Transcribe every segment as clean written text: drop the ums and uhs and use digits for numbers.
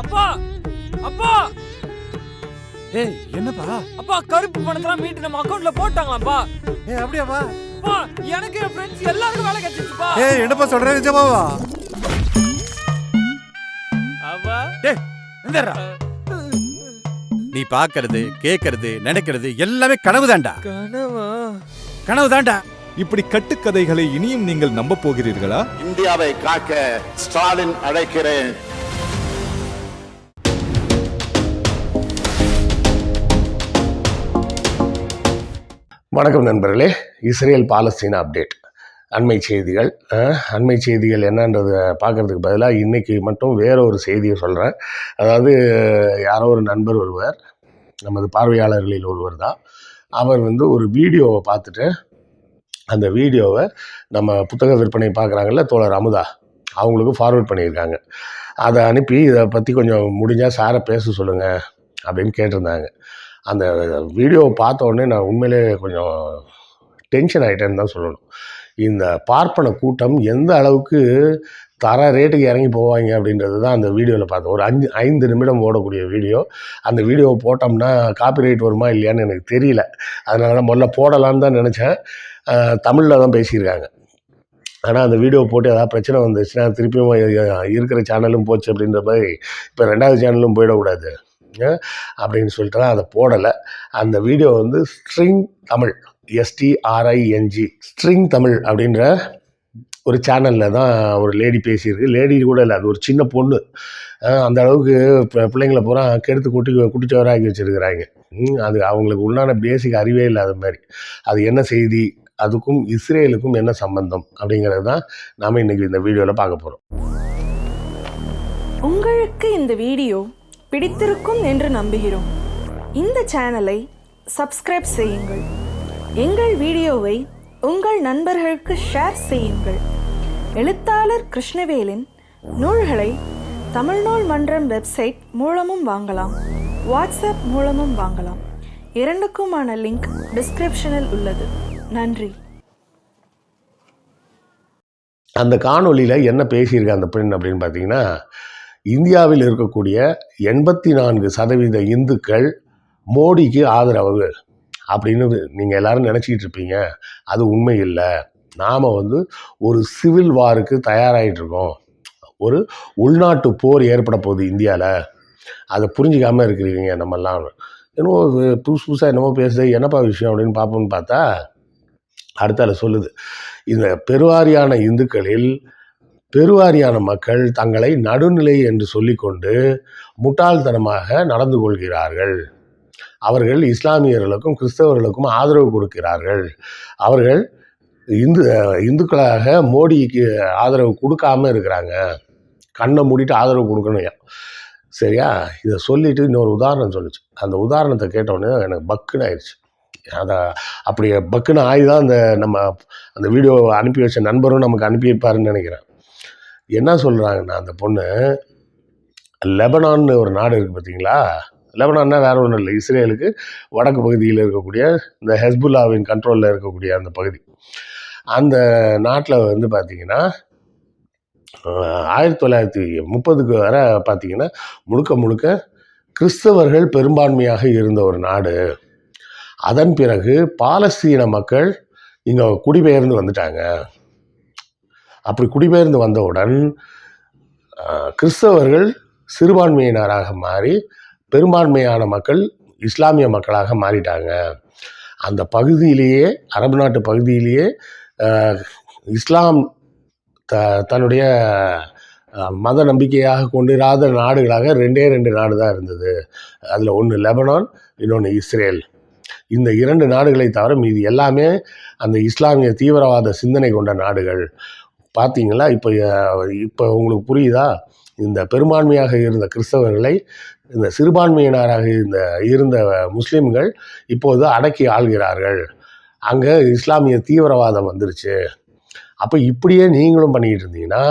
அப்பா அப்பா ஏய் என்னப்பா? அப்பா கருப்பு பணத்தெல்லாம் மீட்டு நம்ம அக்கவுண்ட்ல போட்டாங்களாப்பா. ஏய் அப்படியாப்பா? அப்பா எனக்கு என் ஃப்ரெண்ட்ஸ் எல்லாருக்கும் வேலை கிடைச்சிச்சுப்பா. ஏய் என்னப்பா சொல்ற, நிஜமாவா? அப்பா டேய் எந்தடா? நீ பாக்குறது கேக்குறது நினைக்கிறது எல்லாமே கனவுதான்டா. கனவா? கனவுதான்டா. இப்படி கட்டுக்கதைகளை இனியும் நீங்கள் நம்ப போகிறீர்களா? இந்தியாவை காக்க ஸ்டாலின் அழைக்கிறேன். வணக்கம் நண்பர்களே. இஸ்ரேல் பாலஸ்தீன அப்டேட், அண்மை செய்திகள் என்னன்றதை பார்க்கறதுக்கு பதிலாக இன்றைக்கி மட்டும் வேற ஒரு செய்தியை சொல்கிறேன். அதாவது யாரோ ஒரு நண்பர் ஒருவர், நமது பார்வையாளர்களில் ஒருவர் தான், அவர் ஒரு வீடியோவை பார்த்துட்டு அந்த வீடியோவை நம்ம புத்தக விற்பனை பார்க்குறாங்கல்ல தோழர் அமுதா, அவங்களுக்கு ஃபார்வர்ட் பண்ணியிருக்காங்க. அதை அனுப்பி இதை பற்றி கொஞ்சம் முடிஞ்சால் சாரை பேச சொல்லுங்கள் அப்படின்னு கேட்டிருந்தாங்க. அந்த வீடியோவை பார்த்த உடனே நான் உண்மையிலே கொஞ்சம் டென்ஷன் ஆகிட்டேன்னு தான் சொல்லணும். இந்த பார்ப்பன கூட்டம் எந்த அளவுக்கு தர ரேட்டுக்கு இறங்கி போவாங்க அப்படின்றது தான் அந்த வீடியோவில் பார்த்தேன். ஒரு 5 நிமிடம் ஓடக்கூடிய வீடியோ. அந்த வீடியோவை போட்டோம்னா காப்பிரைட் வருமா இல்லையான்னு எனக்கு தெரியல. அதனால தான் முதல்ல போடலான்னு தான் நினச்சேன். தமிழில் தான் பேசியிருக்காங்க. ஆனால் அந்த வீடியோ போட்டு ஏதாவது பிரச்சனை வந்துச்சுன்னா திருப்பியும் இருக்கிற சேனலும் போச்சு அப்படின்ற மாதிரி இப்போ 2வது சேனலும் போயிடக்கூடாது அப்படின்னு சொல்லிட்டு தான் அதை போடலை. அந்த video string Tamil, STRING string Tamil அப்படின்ற ஒரு சேனலில் தான் ஒரு லேடி பேசியிருக்கு. லேடி கூட இல்லை, அது ஒரு சின்ன பொண்ணு. அந்த அளவுக்கு பிள்ளைங்களை பூரா கெடுத்து குட்டிச்சவராக்கி வச்சுருக்கிறாங்க. அது அவங்களுக்கு உண்டான பேசிக் அறிவே இல்லாத மாதிரி. அது என்ன செய்தி, அதுக்கும் இஸ்ரேலுக்கும் என்ன சம்பந்தம் அப்படிங்கிறது தான் நாம் இன்றைக்கி இந்த வீடியோவில் பார்க்க போகிறோம். உங்களுக்கு இந்த வீடியோ பிடித்திருக்கும் என்று நம்புகிறோம். இந்த சேனலை சப்ஸ்கிரைப் செய்யுங்கள். எங்கள் வீடியோவை உங்கள் நண்பர்களுக்கு ஷேர் செய்யுங்கள். எழுத்தாளர் கிருஷ்ணவேலின் நூல்களை தமிழ்நூல் மன்றம் வெப்சைட் மூலமும் வாங்கலாம், வாட்ஸ்அப் மூலமும் வாங்கலாம். இரண்டுக்குமான லிங்க் டிஸ்கிரிப்ஷனில் உள்ளது. நன்றி. அந்த காணொலியில் என்ன பேசியிருக்க அந்த பெண் அப்படின்னு பார்த்தீங்கன்னா, இந்தியாவில் இருக்கக்கூடிய 84% இந்துக்கள் மோடிக்கு ஆதரவு அப்படின்னு நீங்கள் எல்லாரும் நினச்சிக்கிட்டு இருப்பீங்க. அது உண்மை இல்லை. நாம் ஒரு சிவில் வாருக்கு தயாராகிட்ருக்கோம். ஒரு உள்நாட்டு போர் ஏற்பட போகுது இந்தியாவில். அதை புரிஞ்சிக்காமல் இருக்கிறீங்க. நம்மெல்லாம் என்னமோ புதுசாக என்னமோ பேசுது, என்னப்பா விஷயம் அப்படின்னு பார்ப்போம்னு பார்த்தா அடுத்தால சொல்லுது, இந்த பெருவாரியான இந்துக்களில் பெருவாரியான மக்கள் தங்களை நடுநிலை என்று சொல்லிக்கொண்டு முட்டாள்தனமாக நடந்து கொள்கிறார்கள். அவர்கள் இஸ்லாமியர்களுக்கும் கிறிஸ்தவர்களுக்கும் ஆதரவு கொடுக்கிறார்கள். அவர்கள் இந்துக்களாக மோடிக்கு ஆதரவு கொடுக்காம இருக்கிறாங்க. கண்ணை மூடிட்டு ஆதரவு கொடுக்கணும். சரியா? இதை சொல்லிட்டு இன்னொரு உதாரணம் சொல்லிச்சு. அந்த உதாரணத்தை கேட்டோடனே எனக்கு பக்குன்னு ஆயிடுச்சு. அதை அப்படி பக்குன்னு ஆகி தான் நம்ம அந்த வீடியோ அனுப்பி வச்ச நண்பரும் நமக்கு அனுப்பியிருப்பாருன்னு நினைக்கிறேன். என்ன சொல்கிறாங்கன்னா, அந்த பொண்ணு லெபனான்னு ஒரு நாடு இருக்குது பார்த்தீங்களா? லெபனான்னா வேறு ஒன்றும் இல்லை, இஸ்ரேலுக்கு வடக்கு பகுதியில் இருக்கக்கூடிய இந்த ஹெஸ்புல்லாவின் கண்ட்ரோலில் இருக்கக்கூடிய அந்த பகுதி. அந்த நாட்டில் பார்த்தீங்கன்னா 1930க்கு வர பார்த்தீங்கன்னா முழுக்க கிறிஸ்தவர்கள் பெரும்பான்மையாக இருந்த ஒரு நாடு. அதன் பிறகு பாலஸ்தீன மக்கள் இங்கே குடிபெயர்ந்து வந்துட்டாங்க. அப்படி குடிபெயர்ந்து வந்தவுடன் கிறிஸ்தவர்கள் சிறுபான்மையினராக மாறி பெரும்பான்மையான மக்கள் இஸ்லாமிய மக்களாக மாறிட்டாங்க. அந்த பகுதியிலேயே, அரபு நாட்டு பகுதியிலேயே இஸ்லாம் தன்னுடைய மத நம்பிக்கையாக கொண்டிராத நாடுகளாக 2 நாடு தான் இருந்தது. அதில் ஒன்று லெபனான், இன்னொன்று இஸ்ரேல். இந்த 2 நாடுகளை தவிர மீதி எல்லாமே அந்த இஸ்லாமிய தீவிரவாத சிந்தனை கொண்ட நாடுகள். பார்த்தீங்களா? இப்போ உங்களுக்கு புரியுதா? இந்த பெரும்பான்மையாக இருந்த கிறிஸ்தவர்களை இந்த சிறுபான்மையினராக இருந்த முஸ்லீம்கள் இப்போது அடக்கி ஆள்கிறார்கள். அங்கே இஸ்லாமிய தீவிரவாதம் வந்துருச்சு. அப்போ இப்படியே நீங்களும் பண்ணிக்கிட்டு இருந்தீங்கன்னா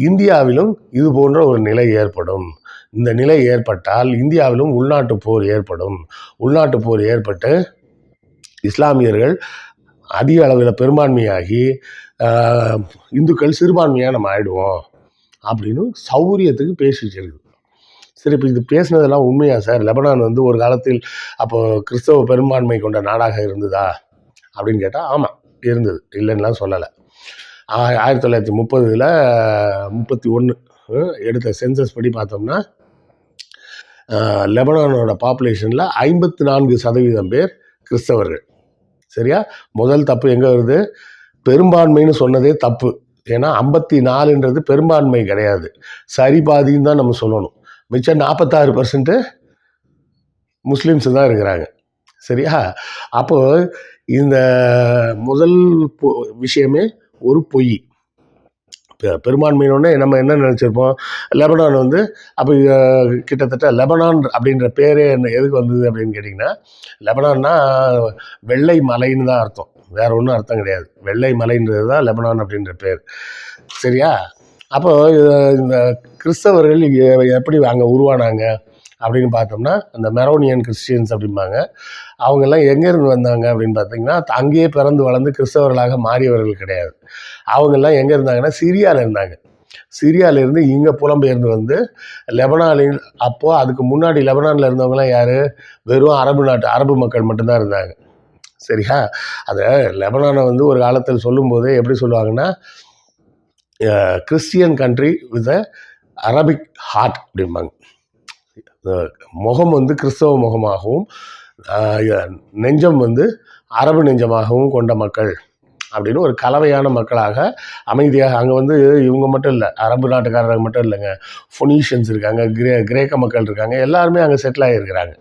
இந்தியாவிலும் இது போன்ற ஒரு நிலை ஏற்படும். இந்த நிலை ஏற்பட்டால் இந்தியாவிலும் உள்நாட்டு போர் ஏற்படும். உள்நாட்டு போர் ஏற்பட்டு இஸ்லாமியர்கள் அதிக அளவில் பெரும்பான்மையாகி இந்துக்கள் சிறுபான்மையாக நம்ம ஆயிடுவோம் அப்படின்னு சௌரியத்துக்கு பேசி வச்சிருக்கு. சரி, இப்போ இது பேசுனதெல்லாம் உண்மையா சார்? லெபனான் வந்து ஒரு காலத்தில் அப்போது கிறிஸ்தவ பெரும்பான்மை கொண்ட நாடாக இருந்ததா அப்படின்னு கேட்டால் ஆமாம் இருந்தது, இல்லைன்னுலாம் சொல்லலை. 1930 31 எடுத்த சென்சஸ் படி பார்த்தோம்னா லெபனானோட பாப்புலேஷனில் 54% பேர் கிறிஸ்தவர்கள். சரியா? முதல் தப்பு எங்கே வருது? பெரும்பான்மைன்னு சொன்னதே தப்பு. ஏன்னா 54ன்றது பெரும்பான்மை கிடையாது, சரி பாதின்னு தான் நம்ம சொல்லணும். மிச்சம் 46% முஸ்லீம்ஸ் தான் இருக்கிறாங்க. சரியா? அப்போது இந்த முதல் விஷயமே ஒரு பொய். பெரும்பான்மையினோடனே நம்ம என்ன நினச்சிருப்போம், லெபனான் வந்து அப்போ கிட்டத்தட்ட லெபனான் அப்படின்ற பேரே என்ன எதுக்கு வந்தது அப்படின்னு கேட்டிங்கன்னா, லெபனான்னா வெள்ளை மலைன்னு தான் அர்த்தம், வேற ஒன்றும் அர்த்தம் கிடையாது. வெள்ளை மலைன்றது தான் லெபனான் அப்படின்ற பேர். சரியா? அப்போ இந்த கிறிஸ்தவர்கள் எப்படி அங்கே உருவானாங்க அப்படின்னு பார்த்தோம்னா, அந்த மெரோனியன் கிறிஸ்டியன்ஸ் அப்படிம்பாங்க. அவங்கெல்லாம் எங்கேருந்து வந்தாங்க அப்படின்னு பார்த்தீங்கன்னா, அங்கேயே பிறந்து வளர்ந்து கிறிஸ்தவர்களாக மாறியவர்கள் கிடையாது. அவங்கெல்லாம் எங்கே இருந்தாங்கன்னா சிரியாவில் இருந்தாங்க. சிரியாவிலேருந்து இங்கே புலம்பெயர்ந்து வந்து லெபனானில், அப்போது அதுக்கு முன்னாடி லெபனானில் இருந்தவங்களாம் யார்? வெறும் அரபு மக்கள் மட்டும்தான் இருந்தாங்க. சரியா? அதை லெபனானை வந்து ஒரு காலத்தில் சொல்லும்போதே எப்படி சொல்லுவாங்கன்னா, Christian country with Arabic heart அப்படிம்பாங்க. முகம் வந்து கிறிஸ்தவ முகமாகவும் நெஞ்சம் வந்து அரபு நெஞ்சமாகவும் கொண்ட மக்கள் அப்படின்னு ஒரு கலவையான மக்களாக அமைதியாக அங்கே வந்து இவங்க மட்டும் இல்லை, அரபு நாட்டுக்காரர்கள் மட்டும் இல்லைங்க, ஃபொனீஷியன்ஸ் இருக்காங்க, கிரேக்க மக்கள் இருக்காங்க, எல்லாருமே அங்கே செட்டில் ஆகியிருக்கிறாங்க.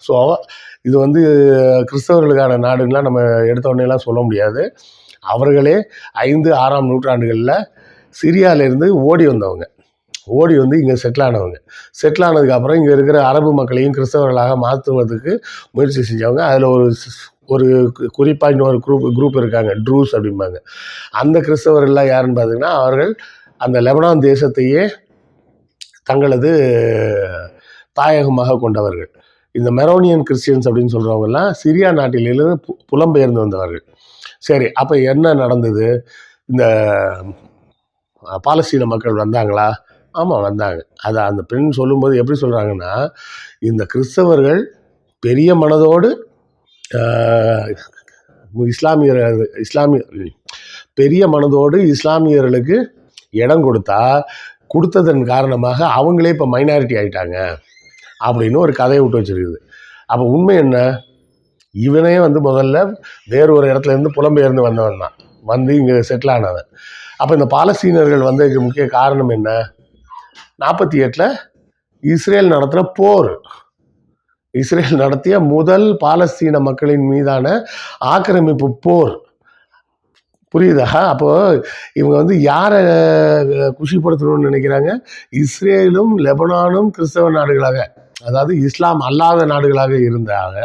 ஸோ இது வந்து கிறிஸ்தவர்களுக்கான நாடுலாம் நம்ம எடுத்த உடனேலாம் சொல்ல முடியாது. அவர்களே 5-6ஆம் நூற்றாண்டுகளில் சிரியாவிலேருந்து ஓடி வந்தவங்க, ஓடி வந்து இங்கே செட்டில் ஆனவங்க. செட்டில் ஆனதுக்கப்புறம் இங்கே இருக்கிற அரபு மக்களையும் கிறிஸ்தவர்களாக மாற்றுவதற்கு முயற்சி செஞ்சவங்க. அதில் ஒரு குறிப்பாக இன்னொரு குரூப் இருக்காங்க, ட்ரூஸ் அப்படிம்பாங்க. அந்த கிறிஸ்தவர்கள்லாம் யாருன்னு பார்த்தீங்கன்னா, அவர்கள் அந்த லெபனான் தேசத்தையே தங்களது தாயகமாக கொண்டவர்கள். இந்த மெரோனியன் கிறிஸ்டியன்ஸ் அப்படின்னு சொல்கிறவங்கெல்லாம் சிரியா நாட்டிலிருந்து புலம்பெயர்ந்து வந்தவர்கள். சரி, அப்போ என்ன நடந்தது? இந்த பாலஸ்தீன மக்கள் வந்தாங்களா? ஆமாம் வந்தாங்க. அதை அந்த பெண் சொல்லும்போது எப்படி சொல்கிறாங்கன்னா, இந்த கிறிஸ்தவர்கள் பெரிய மனதோடு பெரிய மனதோடு இஸ்லாமியர்களுக்கு இடம் கொடுத்ததன் காரணமாக அவங்களே இப்போ மைனாரிட்டி ஆகிட்டாங்க அப்படின்னு ஒரு கதையை விட்டு வச்சுருக்குது. அப்போ உண்மை என்ன? இவனே வந்து முதல்ல வேறு ஒரு இடத்துலேருந்து புலம்பெயர்ந்து வந்தவன் தான், வந்து இங்கே செட்டில் ஆனவன். அப்போ இந்த பாலஸ்தீனர்கள் வந்ததுக்கு முக்கிய காரணம் என்ன? 48 இஸ்ரேல் நடத்தின போர். இஸ்ரேல் நடத்திய முதல் பாலஸ்தீன மக்களின் மீதான ஆக்கிரமிப்பு போர். புரியுதா? அப்போது இவங்க வந்து யாரை குஷிப்படுத்தணும்னு நினைக்கிறாங்க? இஸ்ரேலும் லெபனானும் கிறிஸ்தவ நாடுகளாக, அதாவது இஸ்லாம் அல்லாத நாடுகளாக இருந்தாங்க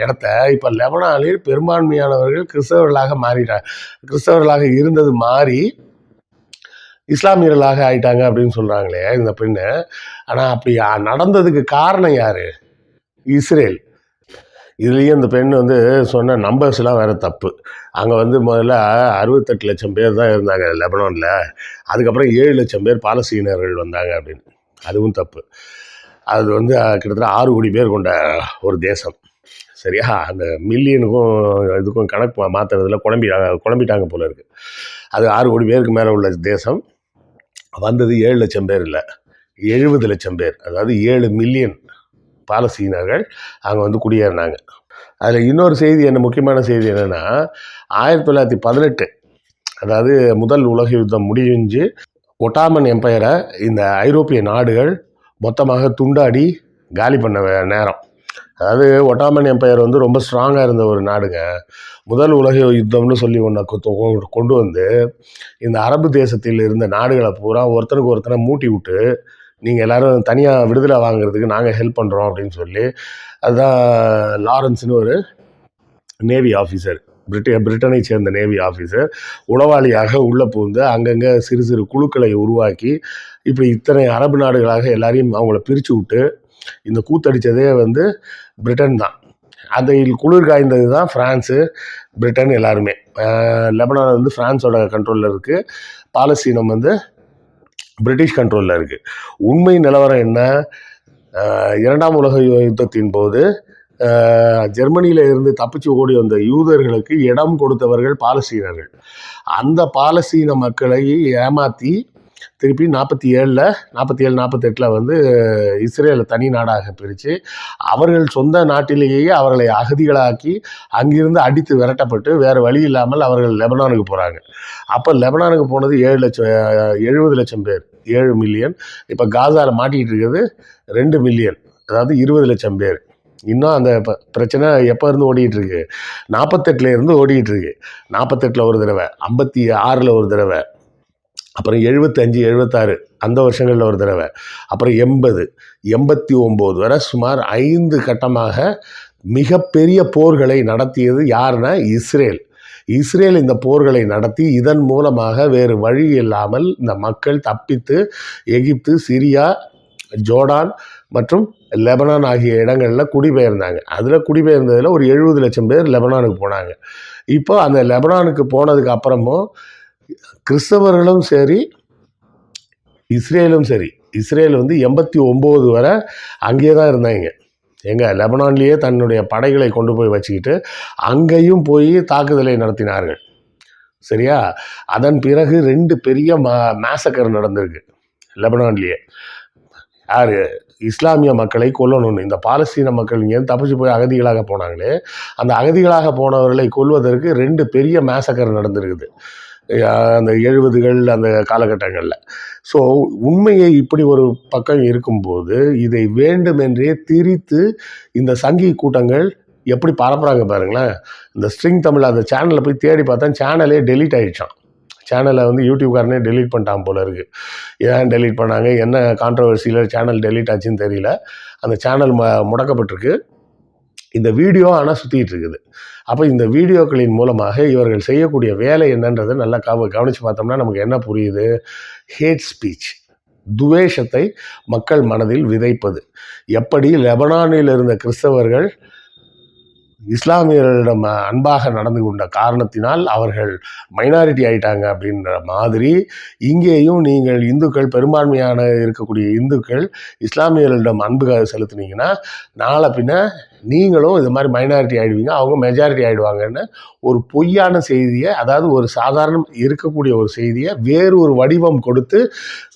இடத்த இப்போ லெபனானில் பெரும்பான்மையானவர்கள் கிறிஸ்தவர்களாக இருந்தது மாறி இஸ்லாமியர்களாக ஆயிட்டாங்க அப்படின்னு சொல்கிறாங்களே இந்த பெண்ணு. ஆனால் அப்படி நடந்ததுக்கு காரணம் யார்? இஸ்ரேல். இதுலேயும் இந்த பெண் வந்து சொன்ன நம்பர்ஸ்லாம் வேறு தப்பு. அங்கே வந்து முதல்ல 68 லட்சம் பேர் தான் இருந்தாங்க லெபனானில், அதுக்கப்புறம் 7 லட்சம் பேர் பாலஸ்தீனர்கள் வந்தாங்க அப்படின்னு. அதுவும் தப்பு. அது வந்து கிட்டத்தட்ட 6 கோடி பேர் கொண்ட ஒரு தேசம். சரியா? அந்த மில்லியனுக்கும் இதுக்கும் கணக்கு மாற்றுறதுல குழம்பிட்டாங்க போல இருக்குது. அது 6 கோடி பேருக்கு மேலே உள்ள தேசம். வந்தது 7 லட்சம் பேர் இல்லை, 70 லட்சம் பேர், அதாவது 7 மில்லியன் பாலஸ்தீனர்கள் அங்கே வந்து குடியேறினாங்க. அதில் இன்னொரு செய்தி என்ன, முக்கியமான செய்தி என்னென்னா, 1918 அதாவது முதல் உலக யுத்தம் முடிஞ்சு ஒட்டாமன் எம்பையரை இந்த ஐரோப்பிய நாடுகள் மொத்தமாக துண்டாடி காலி பண்ண நேரம். அதாவது ஒட்டாமன் எம்பையர் வந்து ரொம்ப ஸ்ட்ராங்காக இருந்த ஒரு நாடுங்க. முதல் உலக யுத்தம்னு சொல்லி ஒன்று கொண்டு வந்து இந்த அரபு தேசத்தில் இருந்த நாடுகளை பூரா ஒருத்தருக்கு ஒருத்தனை மூட்டி விட்டு, நீங்கள் எல்லோரும் தனியாக விடுதலை வாங்குறதுக்கு நாங்கள் ஹெல்ப் பண்ணுறோம் அப்படின்னு சொல்லி, அதுதான் லாரன்ஸ்னு ஒரு நேவி ஆஃபீஸர், பிரிட்டனை சேர்ந்த நேவி ஆஃபீஸர் உளவாளியாக உள்ளே புகுந்து அங்கங்கே சிறு சிறு குழுக்களை உருவாக்கி இப்படி இத்தனை அரபு நாடுகளாக எல்லாரையும் அவங்கள பிரித்து விட்டு இந்த கூத்தடித்ததே வந்து பிரிட்டன் தான். அதில் குளிர் காய்ந்தது தான் ஃப்ரான்ஸு, பிரிட்டன் எல்லாருமே. லெபனான் வந்து ஃப்ரான்ஸோட கண்ட்ரோலில் இருக்குது, பாலஸ்தீனம் வந்து பிரிட்டிஷ் கண்ட்ரோலில் இருக்குது. உண்மை நிலவரம் என்ன? இரண்டாம் உலக யுத்தத்தின் போது ஜெர்மனியில இருந்து தப்பிச்சு ஓடி வந்த யூதர்களுக்கு இடம் கொடுத்தவர்கள் பாலஸ்தீனர்கள். அந்த பாலஸ்தீன மக்களை ஏமாற்றி திருப்பி 47-48 வந்து இஸ்ரேலை தனி நாடாக பிரித்து அவர்கள் சொந்த நாட்டிலேயே அவர்களை அகதிகளாக்கி அங்கிருந்து அடித்து விரட்டப்பட்டு வேறு வழி இல்லாமல் அவர்கள் லெபனானுக்கு போகிறாங்க. அப்போ லெபனானுக்கு போனது 70 லட்சம் பேர், 7 மில்லியன். இப்போ காசாவில் மாட்டிக்கிட்டு இருக்கிறது 2 மில்லியன், அதாவது 20 லட்சம் பேர். இன்னும் அந்த பிரச்சனை எப்போ இருந்து ஓடிக்கிட்டு இருக்கு? 48 இருந்து ஓடிக்கிட்டு இருக்கு. 48 ஒரு தடவை, 56 ஒரு தடவை, அப்புறம் 75, 76 அந்த வருஷங்களில் ஒரு தடவை, அப்புறம் 80, 89 வரை சுமார் 5 கட்டமாக மிகப்பெரிய போர்களை நடத்தியது யாருன்னா இஸ்ரேல். இஸ்ரேல் இந்த போர்களை நடத்தி இதன் மூலமாக வேறு வழி இல்லாமல் இந்த மக்கள் தப்பித்து எகிப்து, சிரியா, ஜோர்டான் மற்றும் லெபனான் ஆகிய இடங்களில் குடிபெயர்ந்தாங்க. அதில் குடிபெயர்ந்ததில் ஒரு 70 லட்சம் பேர் லெபனானுக்கு போனாங்க. இப்போ அந்த லெபனானுக்கு போனதுக்கு அப்புறமும் கிறிஸ்தவர்களும் சரி இஸ்ரேலும் சரி, இஸ்ரேல் வந்து 89 வரை அங்கேயே தான் இருந்தாங்க. லெபனான்லேயே தன்னுடைய படைகளை கொண்டு போய் வச்சுக்கிட்டு அங்கேயும் போய் தாக்குதலை நடத்தினார்கள். சரியா? அதன் பிறகு 2 பெரிய மேசக்கர் நடந்திருக்கு லெபனான்லேயே. யார்? இஸ்லாமிய மக்களை கொல்லணும்னு. இந்த பாலஸ்தீன மக்கள் இங்கே தப்பிச்சு போய் அகதிகளாக போனாங்களே, அந்த அகதிகளாக போனவர்களை கொல்வதற்கு 2 பெரிய மேசக்கர் நடந்திருக்குது அந்த 70கள் அந்த காலகட்டங்களில். ஸோ உண்மையை இப்படி ஒரு பக்கம் இருக்கும்போது இதை வேண்டுமென்றே திரித்து இந்த சங்கி கூட்டங்கள் எப்படி பரப்புகிறாங்க பாருங்களேன். இந்த ஸ்ட்ரிங் தமிழ் அந்த சேனலில் போய் தேடி பார்த்தா சேனலே டெலீட் ஆகிடுச்சான். சேனலை வந்து யூடியூப்காரனே டெலீட் பண்ணிட்டான் போல இருக்குது. ஏன் டெலீட் பண்ணாங்க, என்ன கான்ட்ரவர்சியில் சேனல் டெலீட் ஆச்சுன்னு தெரியல. அந்த சேனல் முடக்கப்பட்டிருக்கு. இந்த வீடியோ ஆனால் சுற்றிட்டு இருக்குது. அப்போ இந்த வீடியோக்களின் மூலமாக இவர்கள் செய்யக்கூடிய வேலை என்னன்றதை நல்லா கவனித்து பார்த்தோம்னா நமக்கு என்ன புரியுது? ஹேட் ஸ்பீச், துவேஷத்தை மக்கள் மனதில் விதைப்பது. எப்படி லெபனானில் இருந்த கிறிஸ்தவர்கள் இஸ்லாமியர்களிடம் அன்பாக நடந்து கொண்ட காரணத்தினால் அவர்கள் மைனாரிட்டி ஆயிட்டாங்க அப்படின்ற மாதிரி இங்கேயும் நீங்கள் இந்துக்கள், பெரும்பான்மையான இருக்கக்கூடிய இந்துக்கள் இஸ்லாமியர்களிடம் அன்பு செலுத்துனீங்கன்னா நாளை பின்ன நீங்களும் இது மாதிரி மைனாரிட்டி ஆகிடுவீங்க, அவங்க மெஜாரிட்டி ஆகிடுவாங்கன்னு ஒரு பொய்யான செய்தியை, அதாவது ஒரு சாதாரண இருக்கக்கூடிய ஒரு செய்தியை வேறு ஒரு வடிவம் கொடுத்து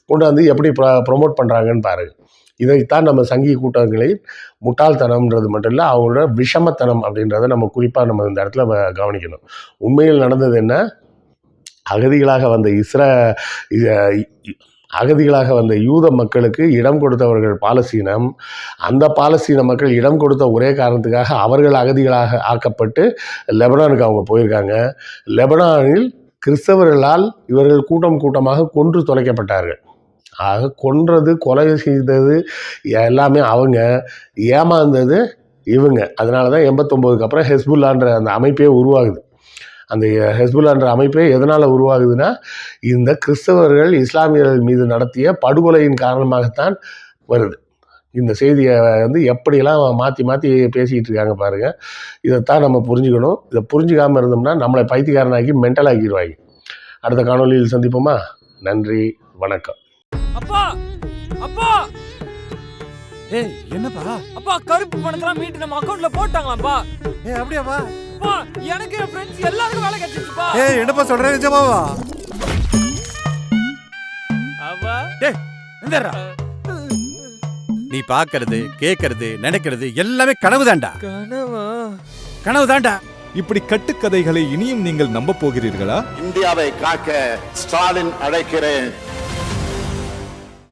கொண்டு வந்து எப்படி ப்ரொமோட் பண்ணுறாங்கன்னு பாருங்கள். இதைத்தான் நம்ம சங்கி கூட்டங்களை முட்டாள்தனம்ன்றது மட்டும் இல்லை, அவங்களோட விஷமத்தனம் அப்படின்றத நம்ம குறிப்பாக நம்ம இந்த இடத்துல கவனிக்கணும். உண்மையில் நடந்தது என்ன? அகதிகளாக வந்த யூத மக்களுக்கு இடம் கொடுத்தவர்கள் பாலஸ்தீனம். அந்த பாலஸ்தீன மக்கள் இடம் கொடுத்த ஒரே காரணத்துக்காக அவர்கள் அகதிகளாக ஆக்கப்பட்டு லெபனானுக்கு அவங்க போயிருக்காங்க. லெபனானில் கிறிஸ்தவர்களால் இவர்கள் கூட்டம் கூட்டமாக கொன்று தொலைக்கப்பட்டார்கள். ஆக கொன்றது, கொலை செய்தது எல்லாமே அவங்க, ஏமாந்தது இவங்க. அதனால தான் 89க்கு அப்புறம் ஹெஸ்புல்லான்ற அந்த அமைப்பே உருவாகுது. அந்த ஹெஸ்புல்லான்ற அமைப்பே எதனால் உருவாகுதுன்னா இந்த கிறிஸ்தவர்கள் இஸ்லாமியர்கள் மீது நடத்திய படுகொலையின் காரணமாகத்தான் வருது. இந்த செய்தியை வந்து எப்படியெல்லாம் மாற்றி மாற்றி பேசிக்கிட்டு இருக்காங்க பாருங்கள். இதைத்தான் நம்ம புரிஞ்சுக்கணும். இதை புரிஞ்சுக்காமல் இருந்தோம்னா நம்மளை பைத்தியக்காரனாக்கி மென்டல் ஆக்கிடுவாங்க. அடுத்த காணொலியில் சந்திப்போமா? நன்றி, வணக்கம். அப்பா அப்பா ஏய் என்னப்பா? அப்பா, கருப்பு பணத்தெல்லாம் மீட்டு நம்ம அக்கவுண்ட்ல போட்டாங்களாப்பா. அப்படியாப்பா? அப்பா, எனக்கு என் ஃப்ரெண்ட்ஸ் எல்லாருக்கும் வேலை கிடைச்சிருச்சுப்பா. என்னப்பா சொல்ற? நிஜமாவா? அப்பா இந்தடா. நீ பார்க்கிறது, கேட்கறது, நினைக்கிறது எல்லாமே கனவு தான்டா. கனவா? கனவு தான்டா. இப்படி கட்டுக்கதைகளை இனியும் நீங்கள் நம்ப போகிறீர்களா? இந்தியாவை காக்க ஸ்டாலின் அழைக்கிறேன்.